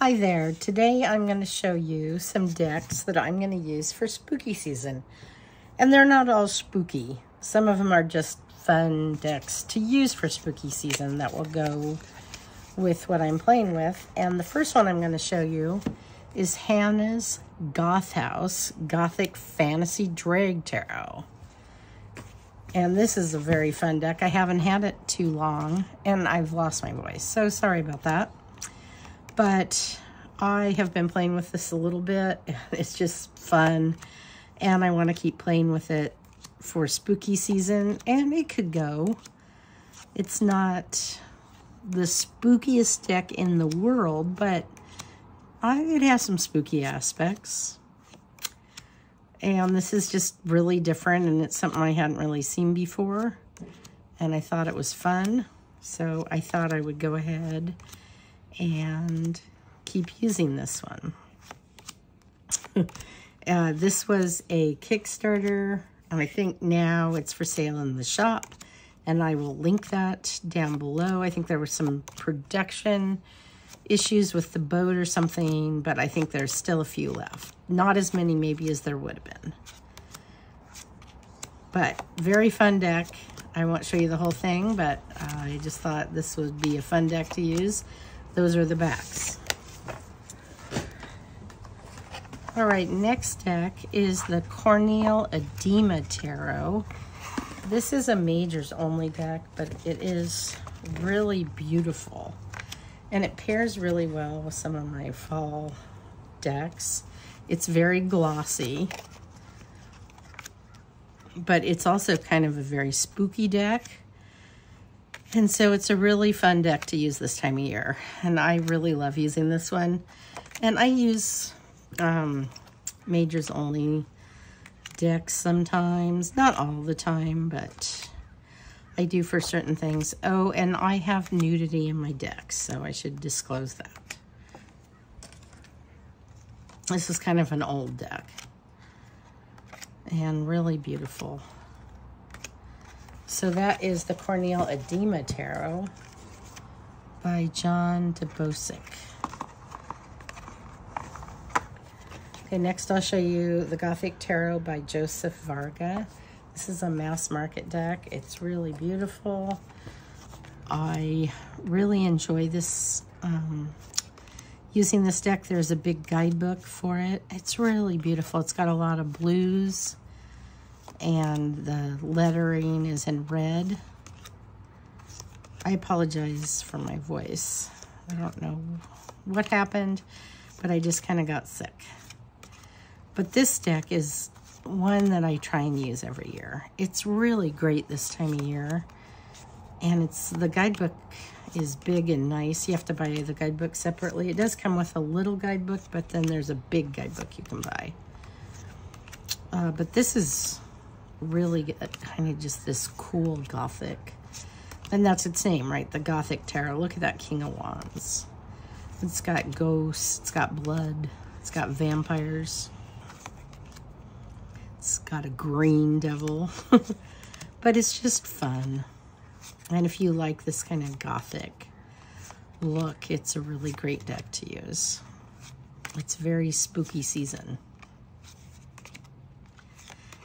Hi there. Today I'm going to show you some decks that I'm going to use for spooky season. And they're not all spooky. Some of them are just fun decks to use for spooky season that will go with what I'm playing with. And the first one I'm going to show you is Hannah's Goth House Gothic Fantasy Drag Tarot. And this is a very fun deck. I haven't had it too long and I've lost my voice, so sorry about that. But I have been playing with this a little bit. It's just fun and I want to keep playing with it for spooky season, and it could go. It's not the spookiest deck in the world, but it has some spooky aspects. And this is just really different, and it's something I hadn't really seen before. And I thought it was fun, so I thought I would go ahead and keep using this one. This was a Kickstarter, and I think now it's for sale in the shop. And I will link that down below. I think there were some production issues with the boat or something, but I think there's still a few left. Not as many maybe as there would have been. But very fun deck. I won't show you the whole thing, but I just thought this would be a fun deck to use. Those are the backs. All right, next deck is the Corneal Edema Tarot. This is a majors only deck, but it is really beautiful. And it pairs really well with some of my fall decks. It's very glossy, but it's also kind of a very spooky deck. And so it's a really fun deck to use this time of year. And I really love using this one. And I use majors only decks sometimes, not all the time, but I do for certain things. Oh, and I have nudity in my decks, so I should disclose that. This is kind of an old deck and really beautiful. So that is the Corneal Edema Tarot by Dybowski. Okay, next I'll show you the Gothic Tarot by Joseph Varga. This is a mass market deck. It's really beautiful. I really enjoy this, using this deck. There's a big guidebook for it. It's really beautiful. It's got a lot of blues and the lettering is in red. I apologize for my voice. I don't know what happened, but I just kind of got sick. But this deck is one that I try and use every year. It's really great this time of year. And the guidebook is big and nice. You have to buy the guidebook separately. It does come with a little guidebook, but then there's a big guidebook you can buy. But this is really kind of just this cool Gothic. And that's its name, right? The Gothic Tarot. Look at that King of Wands. It's got ghosts, it's got blood, it's got vampires. It's got a green devil, but it's just fun. And if you like this kind of Gothic look, it's a really great deck to use. It's very spooky season.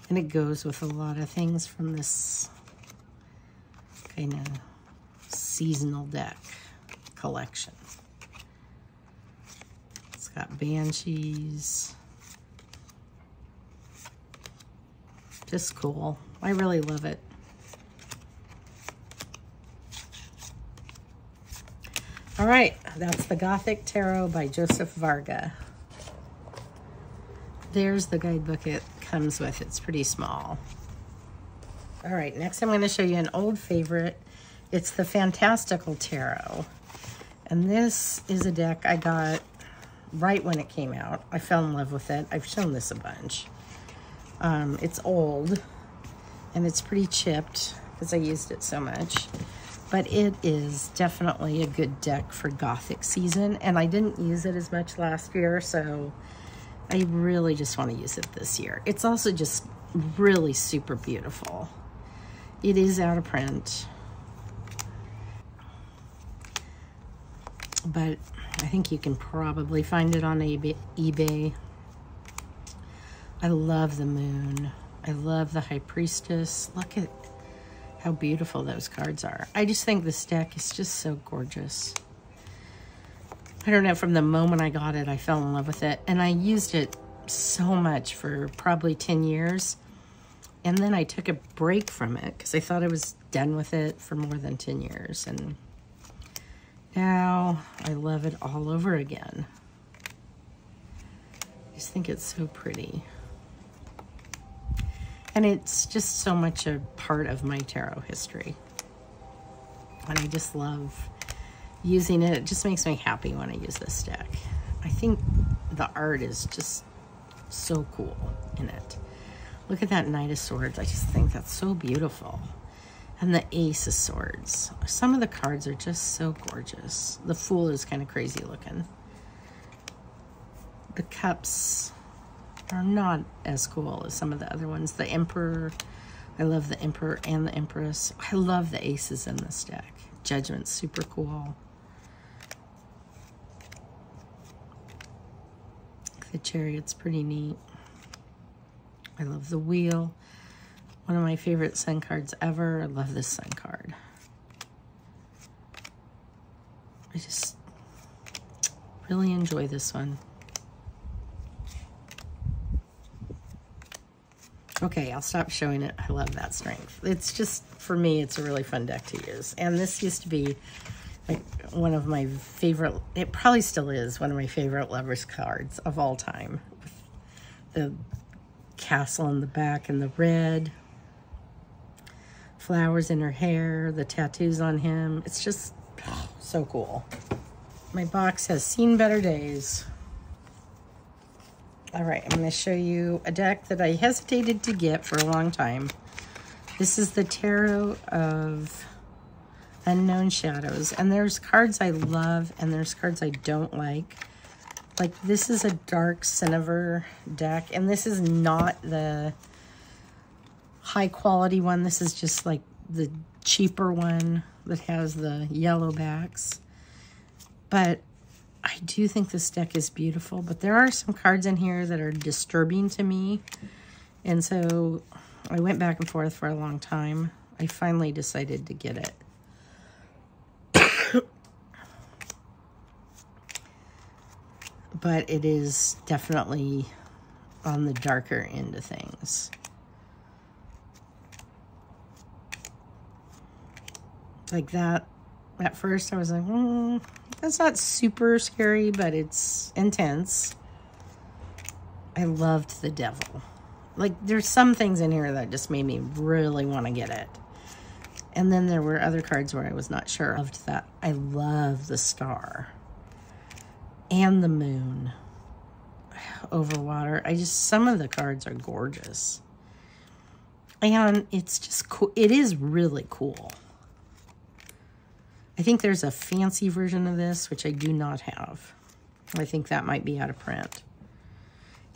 And it goes with a lot of things from this kind of seasonal deck collection. It's got banshees. Just cool. I really love it. All right, that's the Gothic Tarot by Joseph Varga. There's the guidebook it comes with. It's pretty small. All right, next I'm going to show you an old favorite. It's the Fantastical Tarot. And this is a deck I got right when it came out. I fell in love with it. I've shown this a bunch. It's old and it's pretty chipped because I used it so much, but it is definitely a good deck for Gothic season, and I didn't use it as much last year, so I really just want to use it this year. It's also just really super beautiful. It is out of print, but I think you can probably find it on eBay. I love the moon. I love the High Priestess. Look at how beautiful those cards are. I just think this deck is just so gorgeous. I don't know, from the moment I got it, I fell in love with it. And I used it so much for probably 10 years. And then I took a break from it because I thought I was done with it for more than 10 years. And now I love it all over again. I just think it's so pretty. And it's just so much a part of my tarot history. And I just love using it. It just makes me happy when I use this deck. I think the art is just so cool in it. Look at that Knight of Swords. I just think that's so beautiful. And the Ace of Swords. Some of the cards are just so gorgeous. The Fool is kind of crazy looking. The Cups are not as cool as some of the other ones. The Emperor. I love the Emperor and the Empress. I love the aces in this deck. Judgment's super cool. The Chariot's pretty neat. I love the Wheel. One of my favorite Sun cards ever. I love this Sun card. I just really enjoy this one. Okay, I'll stop showing it. I love that Strength. It's just, for me, it's a really fun deck to use. And this used to be like one of my favorite, it probably still is one of my favorite Lovers cards of all time. The castle in the back and the red. Flowers in her hair, the tattoos on him. It's just so cool. My box has seen better days. All right, I'm going to show you a deck that I hesitated to get for a long time. This is the Tarot of Unknown Shadows. And there's cards I love and there's cards I don't like. Like, this is a dark Cinnabar deck. And this is not the high quality one. This is just like the cheaper one that has the yellow backs. But I do think this deck is beautiful, but there are some cards in here that are disturbing to me. And so I went back and forth for a long time. I finally decided to get it. But it is definitely on the darker end of things. Like that, at first I was like, that's not super scary, but it's intense. I loved the Devil. Like, there's some things in here that just made me really want to get it. And then there were other cards where I was not sure. I loved that. I love the Star. And the Moon. Over water. Some of the cards are gorgeous. And it's just cool. It is really cool. I think there's a fancy version of this, which I do not have. I think that might be out of print.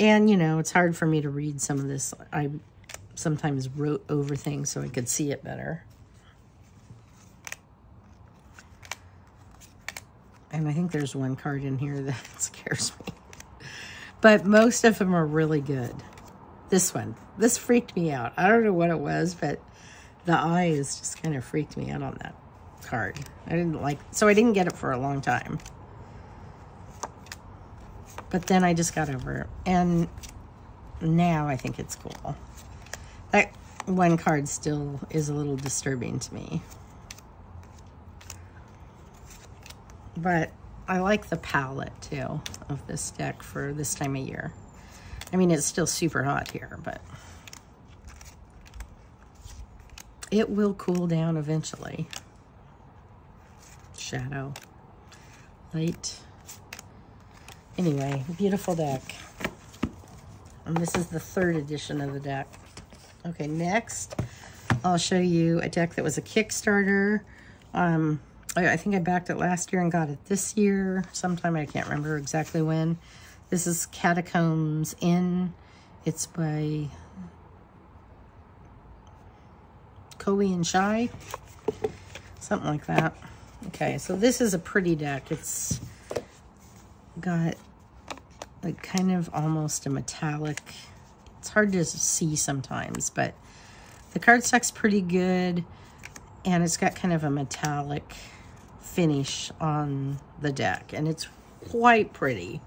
And, you know, it's hard for me to read some of this. I sometimes wrote over things so I could see it better. And I think there's one card in here that scares me. But most of them are really good. This one. This freaked me out. I don't know what it was, but the eyes just kind of freaked me out on that card. I didn't like, so I didn't get it for a long time. But then I just got over it. And now I think it's cool. That one card still is a little disturbing to me. But I like the palette, too, of this deck for this time of year. I mean, it's still super hot here, but it will cool down eventually. Shadow. Light. Anyway, beautiful deck. And this is the 3rd edition of the deck. Okay, next, I'll show you a deck that was a Kickstarter. I think I backed it last year and got it this year. Sometime, I can't remember exactly when. This is Catacombs In. It's by Coey and Shy. Something like that. Okay, so this is a pretty deck. It's got like kind of almost a metallic. It's hard to see sometimes, but the cardstock's pretty good, and it's got kind of a metallic finish on the deck, and it's quite pretty.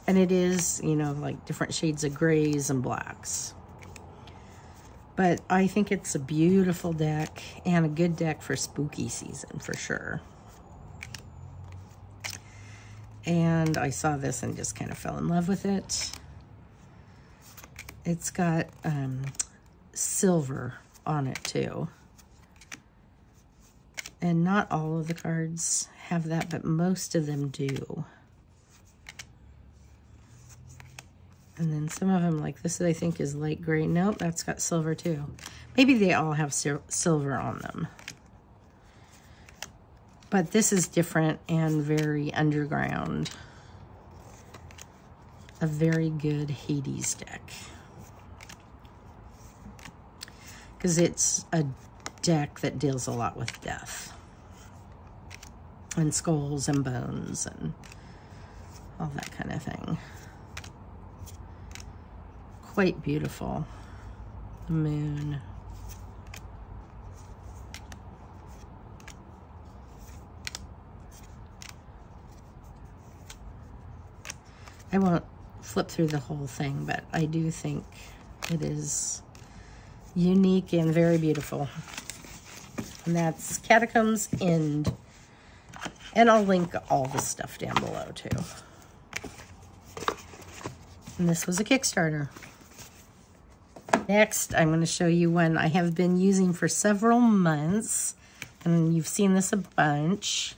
And it is, you know, like different shades of grays and blacks. But I think it's a beautiful deck and a good deck for spooky season for sure. And I saw this and just kind of fell in love with it. It's got silver on it too. And not all of the cards have that, but most of them do. And then some of them, like this, I think is light gray. Nope, that's got silver too. Maybe they all have silver on them. But this is different and very underground. A very good Hades deck. Because it's a deck that deals a lot with death. And skulls and bones and all that kind of thing. Quite beautiful. The moon. I won't flip through the whole thing, but I do think it is unique and very beautiful. And that's Catacombs End. And I'll link all the stuff down below too. And this was a Kickstarter. Next, I'm going to show you one I have been using for several months. And you've seen this a bunch.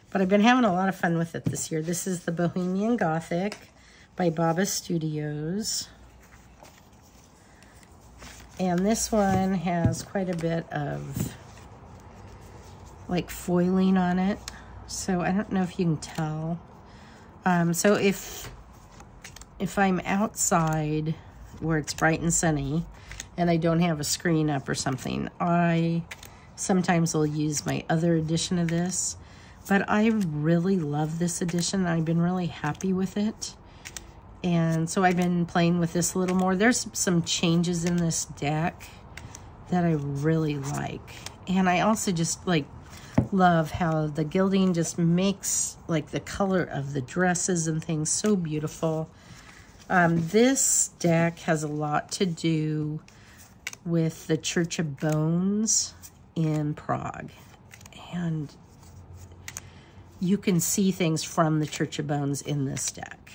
But I've been having a lot of fun with it this year. This is the Bohemian Gothic by Baba Studios. And this one has quite a bit of like foiling on it. So I don't know if you can tell. So if I'm outside where it's bright and sunny and I don't have a screen up or something, I sometimes will use my other edition of this. But I really love this edition. I've been really happy with it. And so I've been playing with this a little more. There's some changes in this deck that I really like. And I also just like love how the gilding just makes like the color of the dresses and things so beautiful. This deck has a lot to do with the Church of Bones in Prague. And you can see things from the Church of Bones in this deck.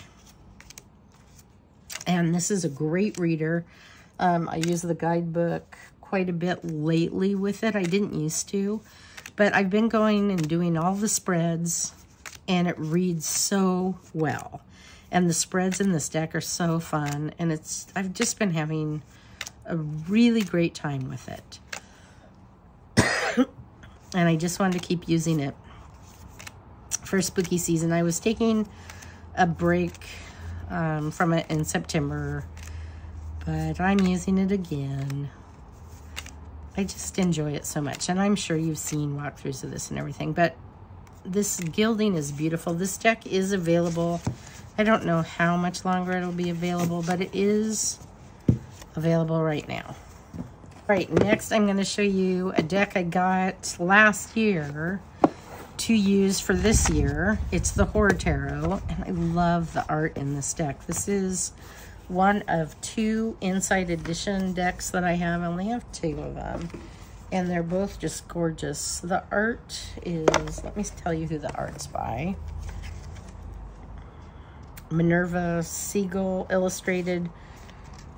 And this is a great reader. I use the guidebook quite a bit lately with it. I didn't used to. But I've been going and doing all the spreads. And it reads so well. And the spreads in this deck are so fun. And I've just been having a really great time with it. And I just wanted to keep using it for spooky season. I was taking a break from it in September, but I'm using it again. I just enjoy it so much, and I'm sure you've seen walkthroughs of this and everything, but this gilding is beautiful. This deck is available. I don't know how much longer it'll be available, but it is available right now. Right, next I'm going to show you a deck I got last year to use for this year. It's the Horror Tarot, and I love the art in this deck. This is one of 2 Inside Edition decks that I have. I only have 2 of them, and they're both just gorgeous. The art is, let me tell you who the art's by. Minerva Siegel, illustrated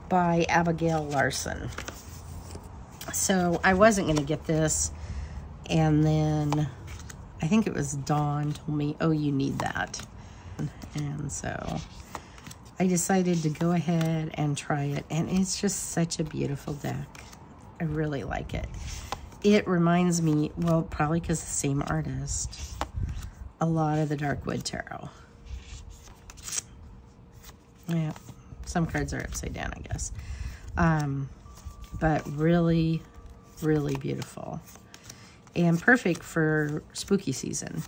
by Abigail Larson. So I wasn't going to get this, and then I think it was Dawn told me, oh, you need that. And so I decided to go ahead and try it, and it's just such a beautiful deck. I really like it. It reminds me, well, probably because the same artist, a lot of the Darkwood Tarot. Yeah, some cards are upside down, I guess. But really, really beautiful. And perfect for spooky season.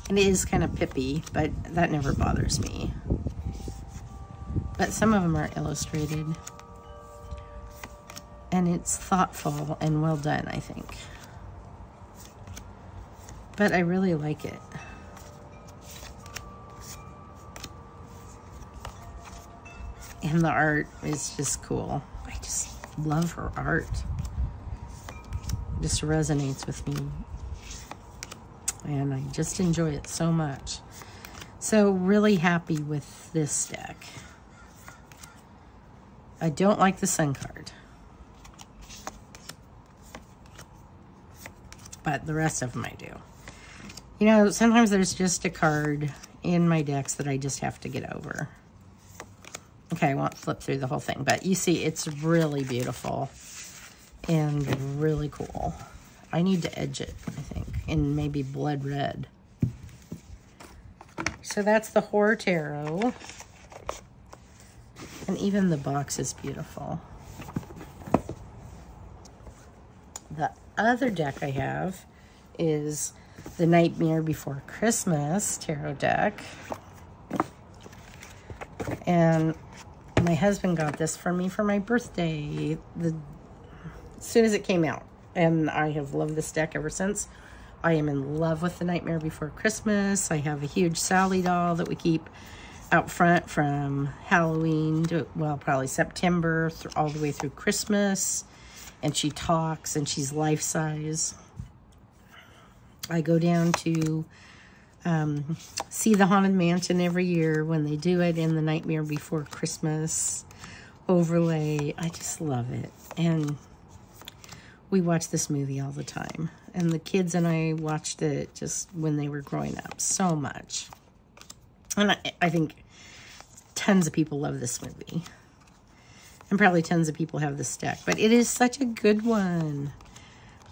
And it is kind of pippy, but that never bothers me. But some of them are illustrated. And it's thoughtful and well done, I think. But I really like it. And the art is just cool. I just love her art. It just resonates with me. And I just enjoy it so much. So really happy with this deck. I don't like the Sun card. But the rest of them I do. You know, sometimes there's just a card in my decks that I just have to get over. Okay, I won't flip through the whole thing, but you see it's really beautiful and really cool. I need to edge it, I think, in maybe blood red. So that's the Horror Tarot. And even the box is beautiful. The other deck I have is the Nightmare Before Christmas tarot deck. And my husband got this for me for my birthday as soon as it came out. And I have loved this deck ever since. I am in love with the Nightmare Before Christmas. I have a huge Sally doll that we keep out front from Halloween to, well, probably September all the way through Christmas. And she talks and she's life-size. I go down to see the Haunted Mansion every year when they do it in the Nightmare Before Christmas overlay. I just love it. And we watch this movie all the time. And the kids and I watched it just when they were growing up so much. And I think tons of people love this movie. And probably tons of people have this deck. But it is such a good one.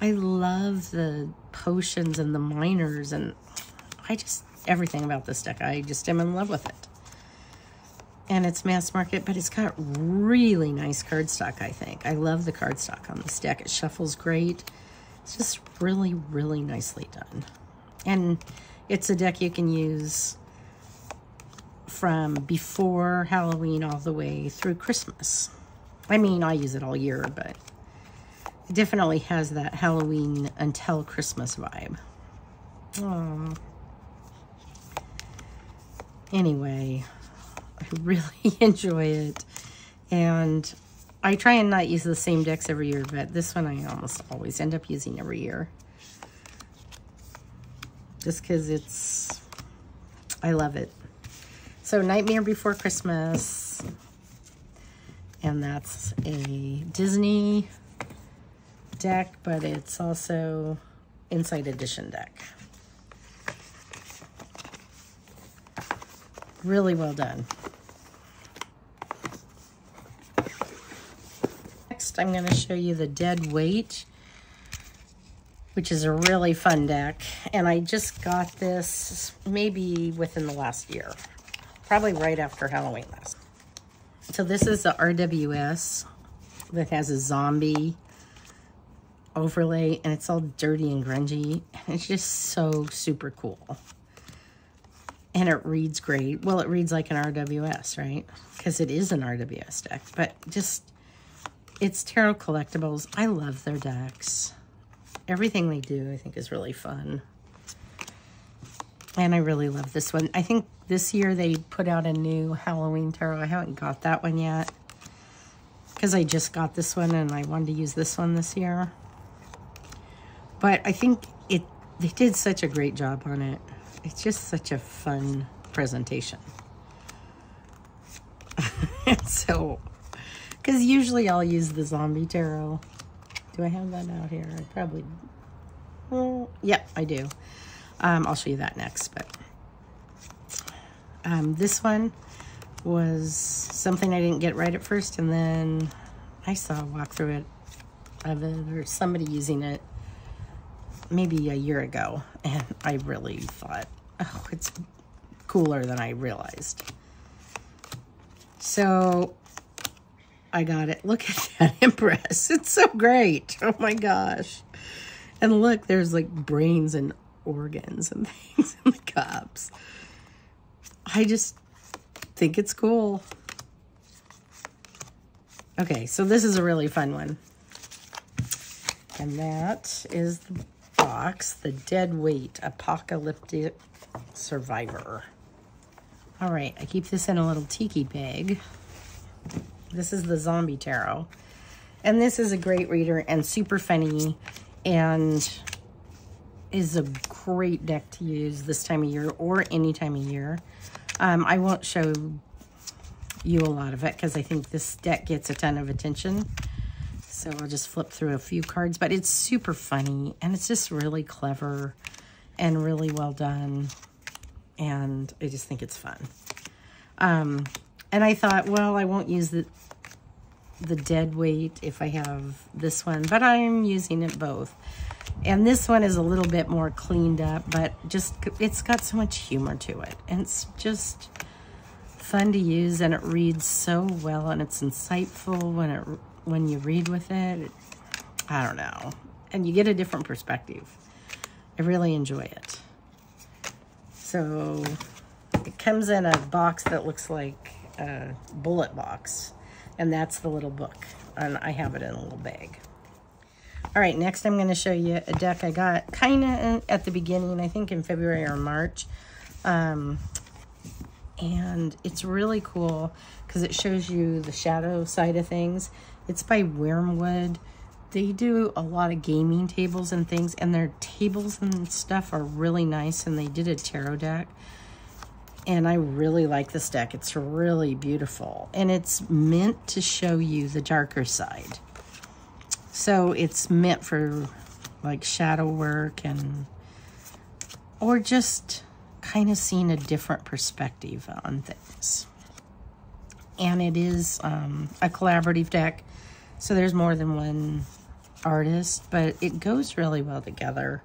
I love the potions and the minors. And everything about this deck. I just am in love with it. And it's mass market, but it's got really nice cardstock, I think. I love the cardstock on this deck. It shuffles great. It's just really, really nicely done. And it's a deck you can use from before Halloween all the way through Christmas. I mean, I use it all year, but it definitely has that Halloween until Christmas vibe. Aww. Anyway, I really enjoy it. And I try and not use the same decks every year, but this one I almost always end up using every year. Just because I love it. So Nightmare Before Christmas. And that's a Disney deck, but it's also Inside Edition deck. Really well done. Next, I'm going to show you the Dead Weight, which is a really fun deck. And I just got this maybe within the last year. Probably right after Halloween last. So this is the RWS that has a zombie overlay. And it's all dirty and grungy. And it's just so super cool. And it reads great. Well, it reads like an RWS, right? Because it is an RWS deck. But just, it's Tarot Collectibles. I love their decks. Everything they do, I think, is really fun. And I really love this one. I think this year they put out a new Halloween tarot. I haven't got that one yet. Because I just got this one and I wanted to use this one this year. But I think they did such a great job on it. It's just such a fun presentation. So, because usually I'll use the zombie tarot. Do I have that out here? I probably, well, yeah, I do. I'll show you that next, but this one was something I didn't get right at first, and then I saw a walkthrough of it, or somebody using it maybe a year ago, and I really thought, oh, it's cooler than I realized. So I got it. Look at that Empress. It's so great. Oh my gosh. And look, there's like brains and organs and things in the cups. I just think it's cool. Okay, so this is a really fun one. And that is the box, The Dead Weight Apocalyptic Survivor. All right, I keep this in a little tiki bag. This is the Zombie Tarot. And this is a great reader and super funny and is a great deck to use this time of year or any time of year. I won't show you a lot of it because I think this deck gets a ton of attention. So I'll just flip through a few cards, but it's super funny and it's just really clever and really well done. And I just think it's fun. And I thought, well, I won't use the dead weight if I have this one, but I'm using it both. And this one is a little bit more cleaned up, but just, it's got so much humor to it. And it's just fun to use and it reads so well and it's insightful when you read with it. I don't know. And you get a different perspective. I really enjoy it. So it comes in a box that looks like a bullet box. And that's the little book. And I have it in a little bag. All right, next I'm going to show you a deck I got kind of at the beginning, I think in February or March. And it's really cool because it shows you the shadow side of things. It's by Wormwood. They do a lot of gaming tables and things, and their tables and stuff are really nice, and they did a tarot deck. And I really like this deck. It's really beautiful. And it's meant to show you the darker side. So it's meant for like shadow work or just kind of seeing a different perspective on things. And it is a collaborative deck. So there's more than one artist, but it goes really well together.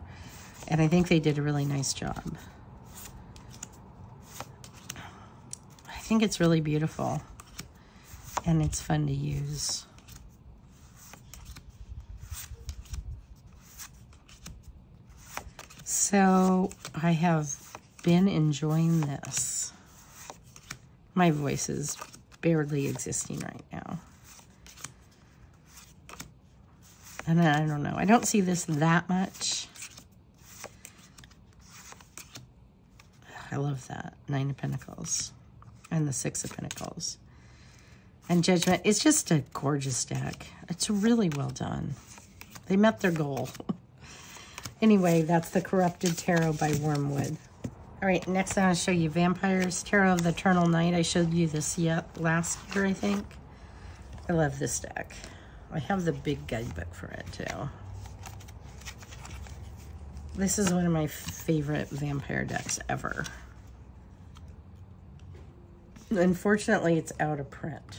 And I think they did a really nice job. I think it's really beautiful and it's fun to use. So I have been enjoying this. My voice is barely existing right now. And I don't know. I don't see this that much. I love that. 9 of Pentacles. And the 6 of Pentacles. And Judgment. It's just a gorgeous deck. It's really well done. They met their goal. Anyway, that's the Corrupted Tarot by Wormwood. All right, next I'm going to show you Vampyres, Tarot of the Eternal Night. I showed you this last year, I think. I love this deck. I have the big guidebook for it, too. This is one of my favorite vampire decks ever. Unfortunately, it's out of print.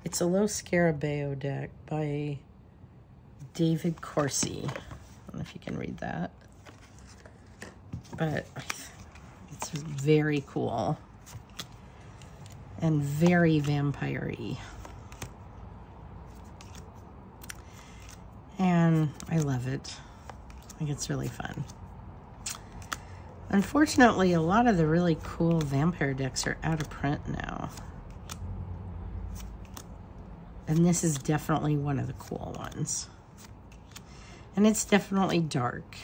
It's a low Scarabeo deck by David Corsi. I don't know if you can read that. But it's very cool. And very vampire-y. And I love it. I think it's really fun. Unfortunately, a lot of the really cool vampire decks are out of print now. And this is definitely one of the cool ones. And it's definitely dark,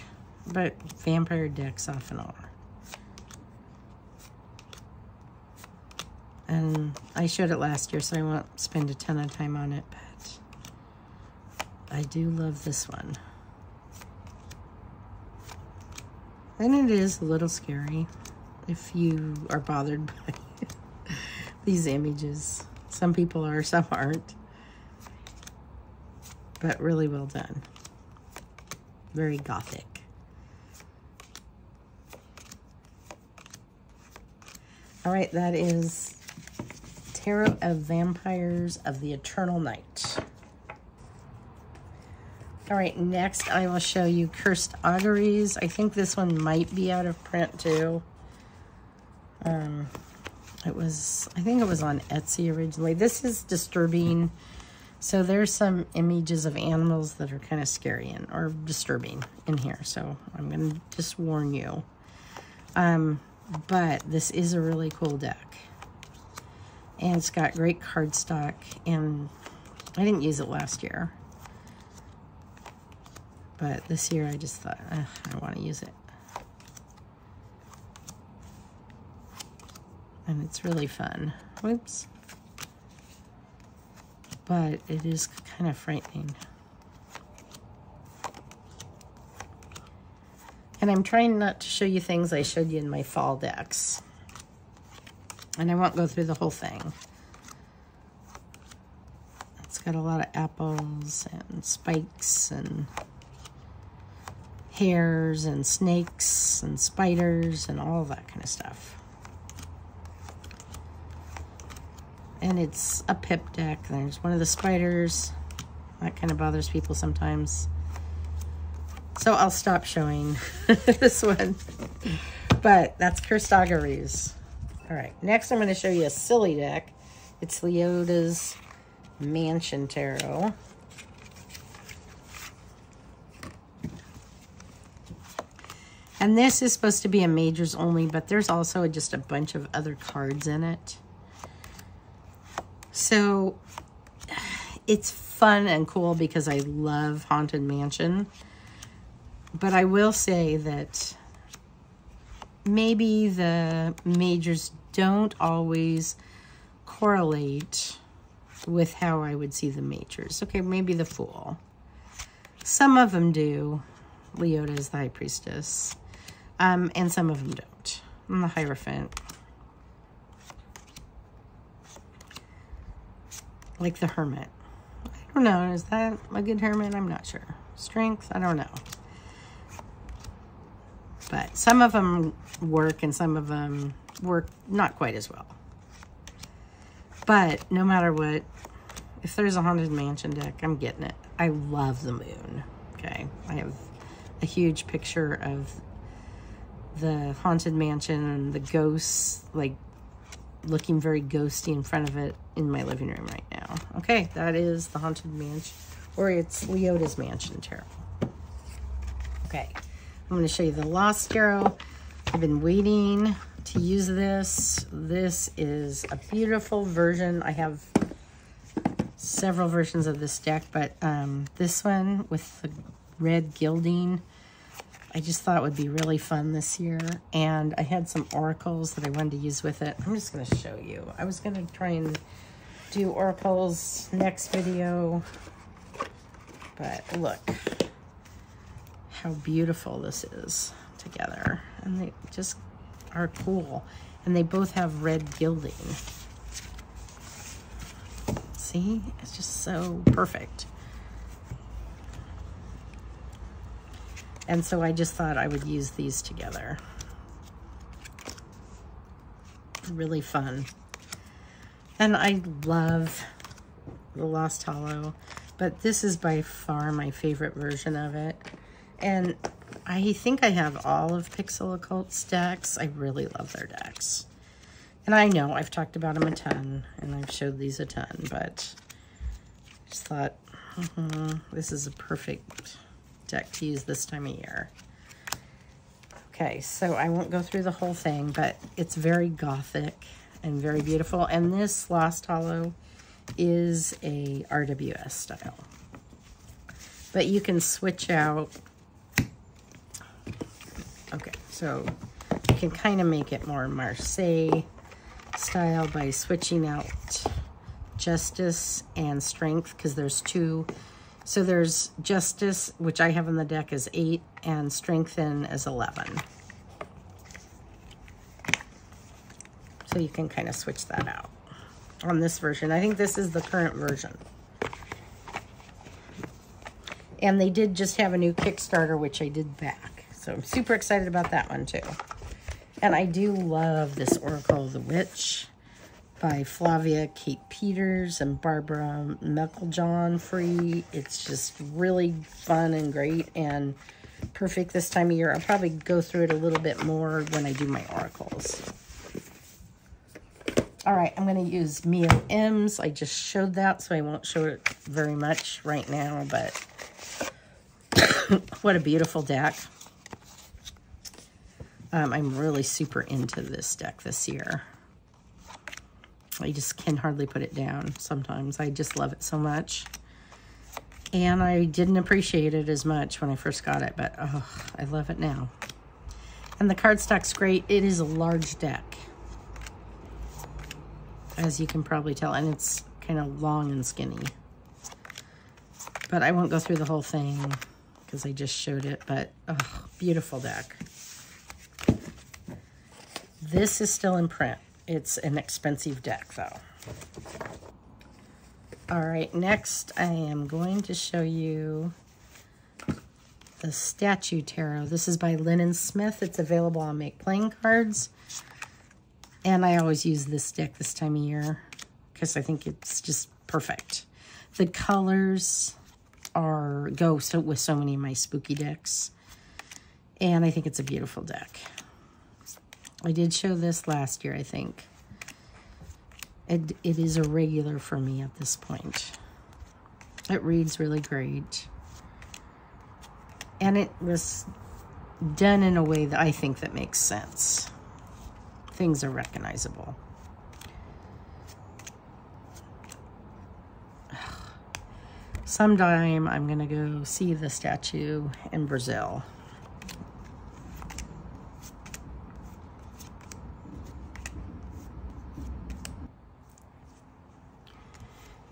but vampire decks often are. And I showed it last year, so I won't spend a ton of time on it, but I do love this one. And it is a little scary if you are bothered by these images. Some people are, some aren't. But really well done. Very gothic. All right, that is Tarot of Vampyres of the Eternal Night. All right, next I will show you Cursed Auguries. I think this one might be out of print too. I think it was on Etsy originally. This is disturbing So there's some images of animals that are kind of scary or disturbing in here. So I'm going to just warn you. But this is a really cool deck. And it's got great cardstock. And I didn't use it last year. But this year I just thought, I want to use it. And it's really fun. Whoops. But it is kind of frightening. And I'm trying not to show you things I showed you in my fall decks. And I won't go through the whole thing. It's got a lot of apples and spikes and hairs and snakes and spiders and all that kind of stuff. And it's a pip deck. There's one of the spiders. That kind of bothers people sometimes. So I'll stop showing this one. But that's Cursed Auguries. All right, next I'm going to show you a silly deck. It's Leotas Mansion Tarot. And this is supposed to be a majors only, but there's also just a bunch of other cards in it. So it's fun and cool because I love Haunted Mansion. But I will say that maybe the majors don't always correlate with how I would see the majors. Okay, maybe the Fool. Some of them do. Leota is the High Priestess. And some of them don't. And the Hierophant. Like the Hermit. I don't know. Is that a good Hermit? I'm not sure. Strength? I don't know. But some of them work and some of them work not quite as well. But no matter what, if there's a Haunted Mansion deck, I'm getting it. I love the moon. Okay. I have a huge picture of the Haunted Mansion and the ghosts, like, looking very ghosty in front of it in my living room right now. Okay, that is the Haunted Mansion, or it's Leotas Mansion Tarot. Okay, I'm going to show you the Lost Tarot. I've been waiting to use this. This is a beautiful version. I have several versions of this deck, but this one with the red gilding, I just thought it would be really fun this year. And I had some oracles that I wanted to use with it. I'm just going to show you. I was going to try and do oracles next video. But look how beautiful this is together. And they just are cool. And they both have red gilding. See? It's just so perfect. And so I just thought I would use these together. Really fun. And I love the Lost Holo, but this is by far my favorite version of it. And I think I have all of Pixel Occult's decks. I really love their decks. And I know I've talked about them a ton, and I've showed these a ton, but I just thought, this is a perfect deck to use this time of year. Okay, so I won't go through the whole thing, but it's very gothic and very beautiful. And this Lost Holo is a RWS style. But you can switch out. Okay, so you can kind of make it more Marseille style by switching out Justice and Strength, because there's two. So there's Justice, which I have in the deck as 8, and Strengthen as 11. So you can kind of switch that out on this version. I think this is the current version. And they did just have a new Kickstarter, which I did back. So I'm super excited about that one too. And I do love this Oracle of the Witch by Flavia, Kate Peters, and Barbara Mecklejohn Free. It's just really fun and great and perfect this time of year. I'll probably go through it a little bit more when I do my oracles. All right, I'm going to use Mio M's. I just showed that, so I won't show it very much right now, but what a beautiful deck. I'm really super into this deck this year. I just can hardly put it down sometimes. I just love it so much. And I didn't appreciate it as much when I first got it, but oh, I love it now. And the cardstock's great. It is a large deck, as you can probably tell, and it's kind of long and skinny. But I won't go through the whole thing because I just showed it, but oh, beautiful deck. This is still in print. It's an expensive deck, though. All right, next I am going to show you the Statue Tarot. This is by Lynn & Smith. It's available on Make Playing Cards. And I always use this deck this time of year because I think it's just perfect. The colors go with so many of my spooky decks. And I think it's a beautiful deck. I did show this last year, I think. It is a regular for me at this point. It reads really great. And it was done in a way that I think that makes sense. Things are recognizable. Sometime I'm going to go see the statue in Brazil.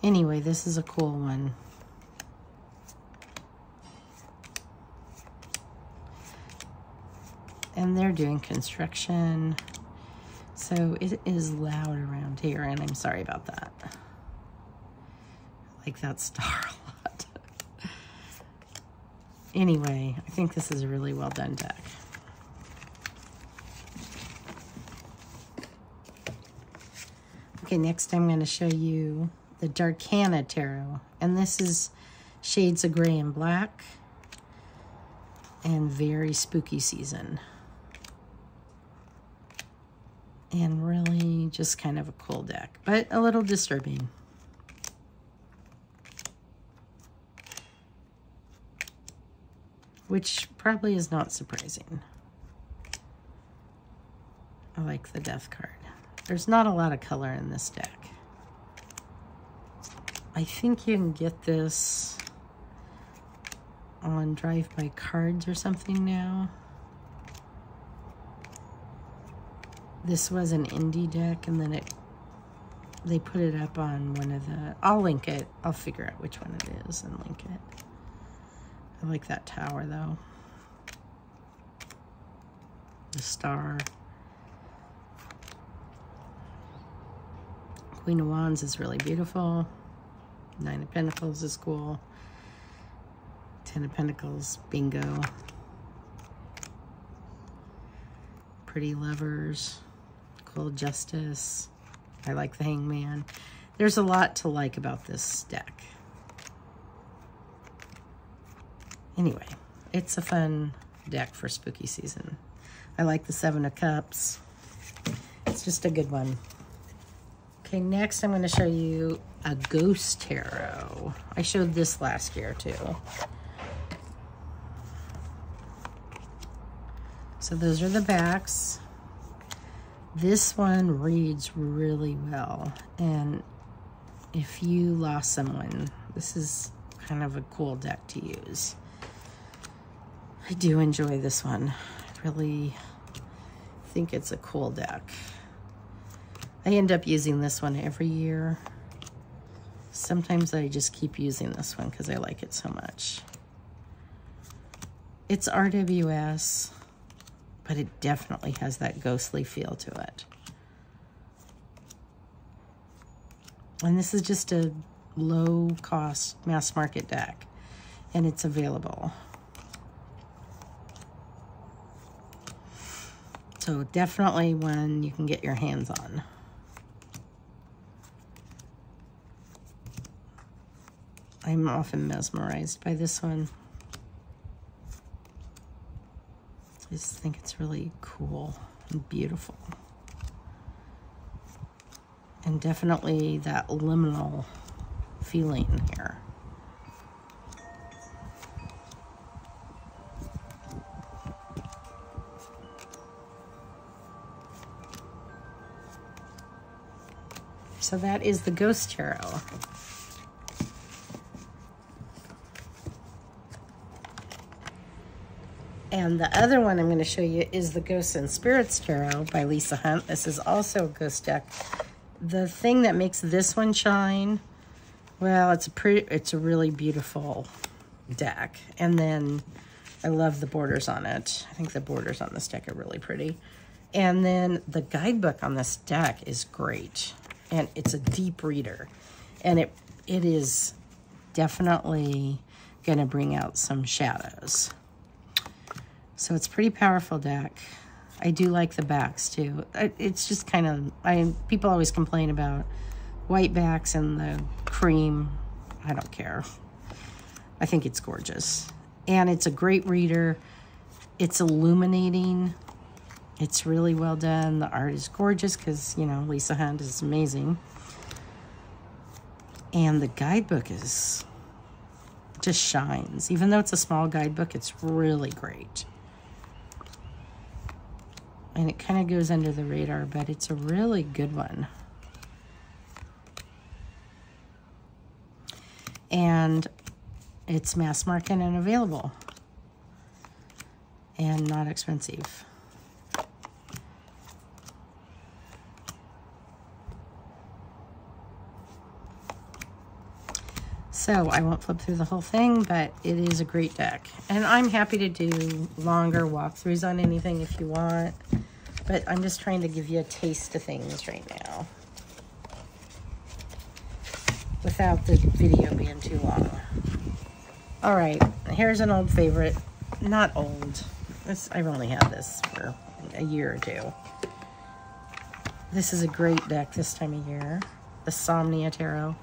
Anyway, this is a cool one. And they're doing construction. So it is loud around here, and I'm sorry about that. I like that star a lot. Anyway, I think this is a really well done deck. Okay, next I'm going to show you the Darkana Tarot. And this is shades of gray and black. And very spooky season. And really just kind of a cool deck, but a little disturbing. Which probably is not surprising. I like the death card. There's not a lot of color in this deck. I think you can get this on drive-by cards or something now. This was an indie deck, and then they put it up on one of the... I'll link it. I'll figure out which one it is and link it. I like that tower, though. The star. Queen of Wands is really beautiful. Nine of Pentacles is cool. Ten of Pentacles, bingo. Pretty Lovers. Cool Justice. I like the Hangman. There's a lot to like about this deck. Anyway, it's a fun deck for spooky season. I like the Seven of Cups. It's just a good one. Okay, next I'm going to show you a Ghost Tarot. I showed this last year too. So those are the backs. This one reads really well, and if you lost someone, this is kind of a cool deck to use. I do enjoy this one. I really think it's a cool deck. I end up using this one every year. Sometimes I just keep using this one because I like it so much. It's RWS, but it definitely has that ghostly feel to it. And this is just a low-cost mass market deck, and it's available. So definitely one you can get your hands on. I'm often mesmerized by this one. I just think it's really cool and beautiful. And definitely that liminal feeling here. So that is the Ghost Tarot. And the other one I'm going to show you is the Ghosts and Spirits Tarot by Lisa Hunt. This is also a ghost deck. The thing that makes this one shine, well, it's a really beautiful deck. And then I love the borders on it. I think the borders on this deck are really pretty. And then the guidebook on this deck is great. And it's a deep reader. And it is definitely going to bring out some shadows. So it's a pretty powerful deck. I do like the backs too. It's just kind of, people always complain about white backs and the cream. I don't care. I think it's gorgeous. And it's a great reader. It's illuminating. It's really well done. The art is gorgeous because, you know, Lisa Hunt is amazing. And the guidebook is just shines. Even though it's a small guidebook, it's really great. And it kind of goes under the radar, but it's a really good one. And it's mass market and available. And not expensive. So I won't flip through the whole thing, but it is a great deck. And I'm happy to do longer walkthroughs on anything if you want. But I'm just trying to give you a taste of things right now, without the video being too long. All right, here's an old favorite. Not old. I've only had this for a year or two. This is a great deck this time of year. The Somnia Tarot.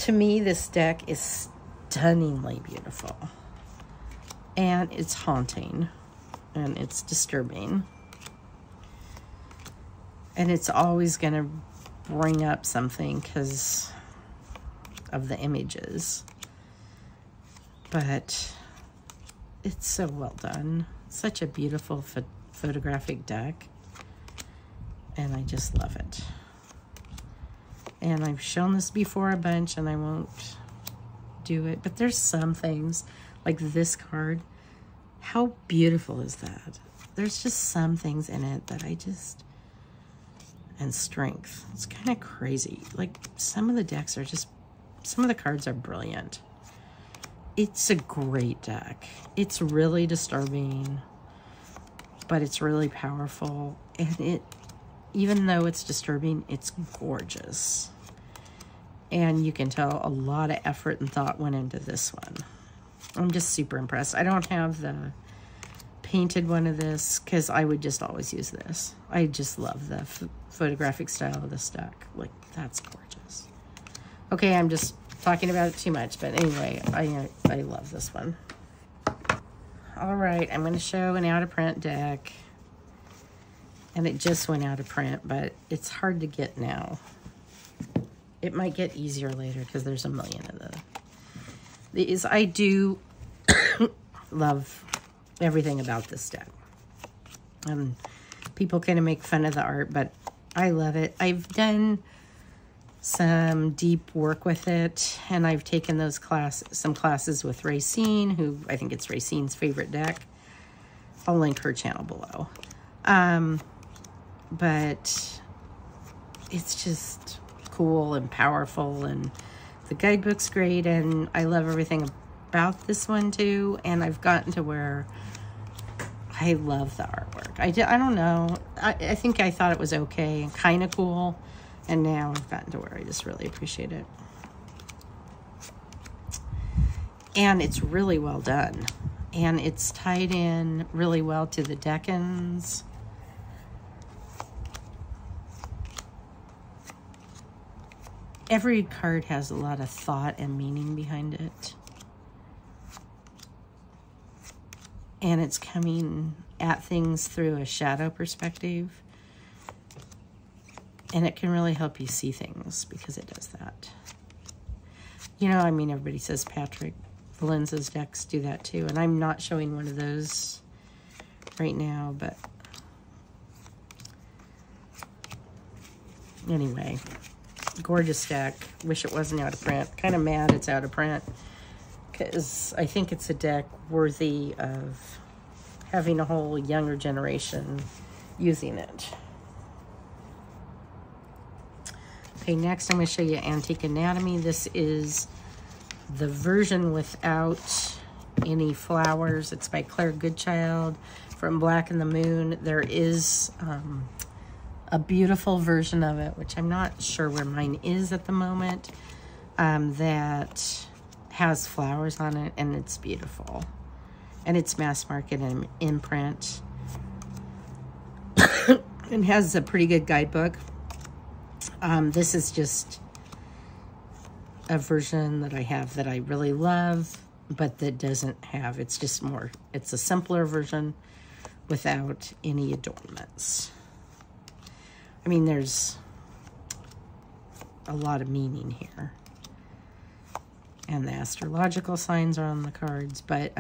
To me, this deck is stunningly beautiful. And it's haunting. And it's disturbing. And it's always going to bring up something because of the images. But it's so well done. Such a beautiful photographic deck. And I just love it. And I've shown this before a bunch and I won't do it. But there's some things, like this card. How beautiful is that? There's just some things in it that I just... And strength. It's kind of crazy. Like, some of the decks are just... Some of the cards are brilliant. It's a great deck. It's really disturbing. But it's really powerful. And it... Even though it's disturbing, it's gorgeous. And you can tell a lot of effort and thought went into this one. I'm just super impressed. I don't have the painted one of this because I would just always use this. I just love the photographic style of this deck. Like, that's gorgeous. Okay, I'm just talking about it too much, but anyway, I love this one. All right, I'm going to show an out-of-print deck. And it just went out of print, but it's hard to get now. It might get easier later because there's a million of these. I do love everything about this deck. People kind of make fun of the art, but I love it. I've done some deep work with it, and I've taken those some classes with Racine, who I think it's Racine's favorite deck. I'll link her channel below. But it's just cool and powerful, and the guidebook's great, and I love everything about this one too. And I've gotten to where I love the artwork. I don't know. I think I thought it was okay and kind of cool, and now I've gotten to where I just really appreciate it. And it's really well done, and it's tied in really well to the Decans. Every card has a lot of thought and meaning behind it. And it's coming at things through a shadow perspective. And it can really help you see things because it does that. You know, I mean, everybody says Patrick Valenza's decks do that too. And I'm not showing one of those right now, but anyway, gorgeous deck. Wish it wasn't out of print. Kind of mad it's out of print because I think it's a deck worthy of having a whole younger generation using it. Okay, next I'm going to show you Antique Anatomy. This is the version without any flowers. It's by Claire Goodchild from Black and the Moon. There is a beautiful version of it, which I'm not sure where mine is at the moment, that has flowers on it, and it's beautiful. And it's mass market and imprint. And has a pretty good guidebook. This is just a version that I have that I really love, but that doesn't have, it's just more, it's a simpler version without any adornments. I mean, there's a lot of meaning here. And the astrological signs are on the cards, but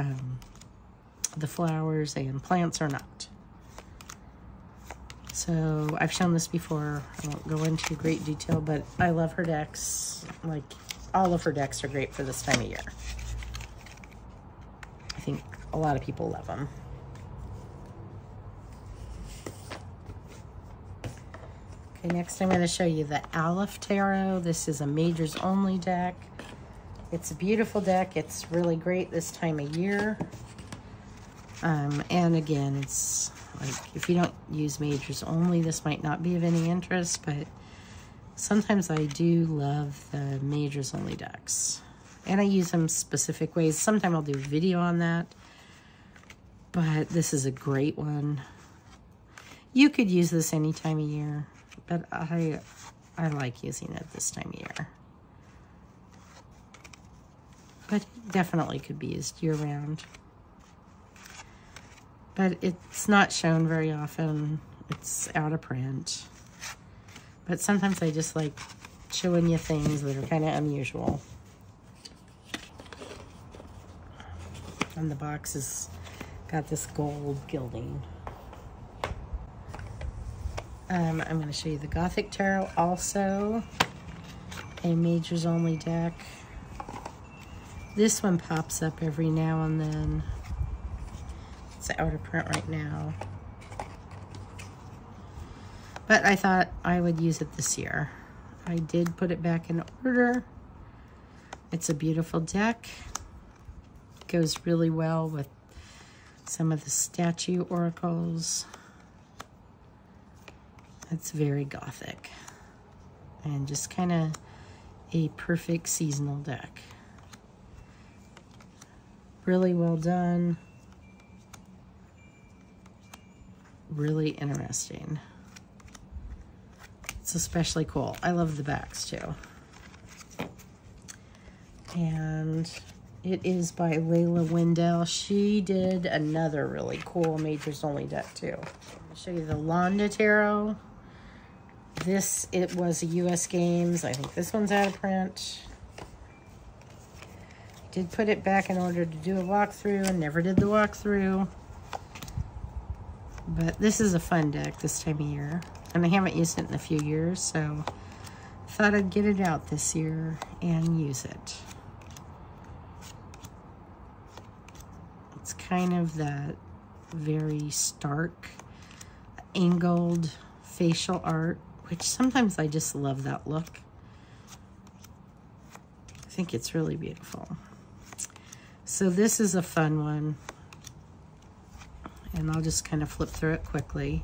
the flowers and plants are not. So I've shown this before. I won't go into great detail, but I love her decks. Like, all of her decks are great for this time of year. I think a lot of people love them. Okay, next I'm going to show you the ALF Tarot. This is a majors only deck. It's a beautiful deck. It's really great this time of year. And again, it's like, if you don't use majors only, this might not be of any interest, but sometimes I do love the majors only decks. And I use them specific ways. Sometimes I'll do a video on that, but this is a great one. You could use this any time of year, but I like using it this time of year. But it definitely could be used year-round. But it's not shown very often. It's out of print. But sometimes I just like showing you things that are kind of unusual. And the box has got this gold gilding. I'm going to show you the Gothic Tarot, also a majors only deck. This one pops up every now and then. It's out of print right now. But I thought I would use it this year. I did put it back in order. It's a beautiful deck. It goes really well with some of the statue oracles. It's very Gothic. And just kind of a perfect seasonal deck. Really well done. Really interesting. It's especially cool. I love the backs too. And it is by Layla Wendell. She did another really cool majors only deck too. I'll show you the Londa Tarot. This, it was a US Games. I think this one's out of print. Did put it back in order to do a walkthrough and never did the walkthrough. But this is a fun deck this time of year. And I haven't used it in a few years, so I thought I'd get it out this year and use it. It's kind of that very stark, angled facial art, which sometimes I just love that look. I think it's really beautiful. So this is a fun one. And I'll just kind of flip through it quickly.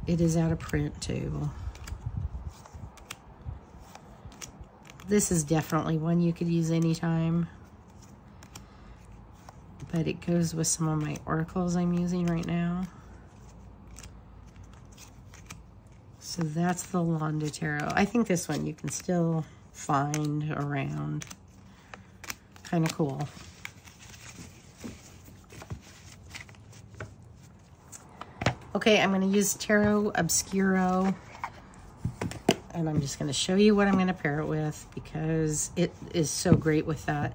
It is out of print too. This is definitely one you could use anytime. But it goes with some of my oracles I'm using right now. So that's the Londa Tarot. I think this one you can still find around. Kind of cool. Okay, I'm going to use Tarot Obscuro. And I'm just going to show you what I'm going to pair it with because it is so great with that.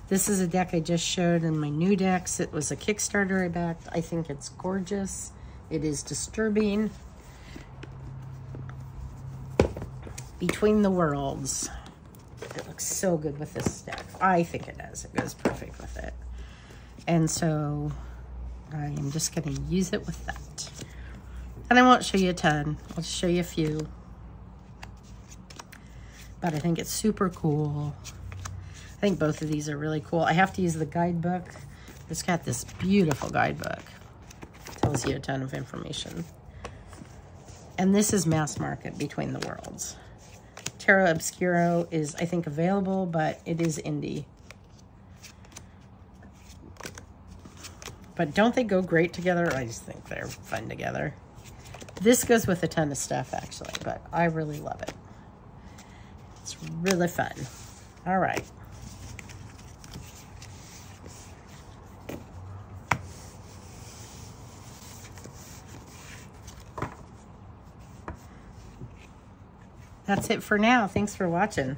This is a deck I just showed in my new decks. It was a Kickstarter I backed. I think it's gorgeous. It is disturbing. Between the Worlds. It looks so good with this deck. I think it does. It goes perfect with it. And so I am just going to use it with that. And I won't show you a ton. I'll just show you a few. But I think it's super cool. I think both of these are really cool. I have to use the guidebook. It's got this beautiful guidebook. It tells you a ton of information. And this is mass market, Between the Worlds. Tarot Obscuro is, I think, available, but it is indie. But don't they go great together? I just think they're fun together. This goes with a ton of stuff, actually, but I really love it. It's really fun. All right. That's it for now. Thanks for watching.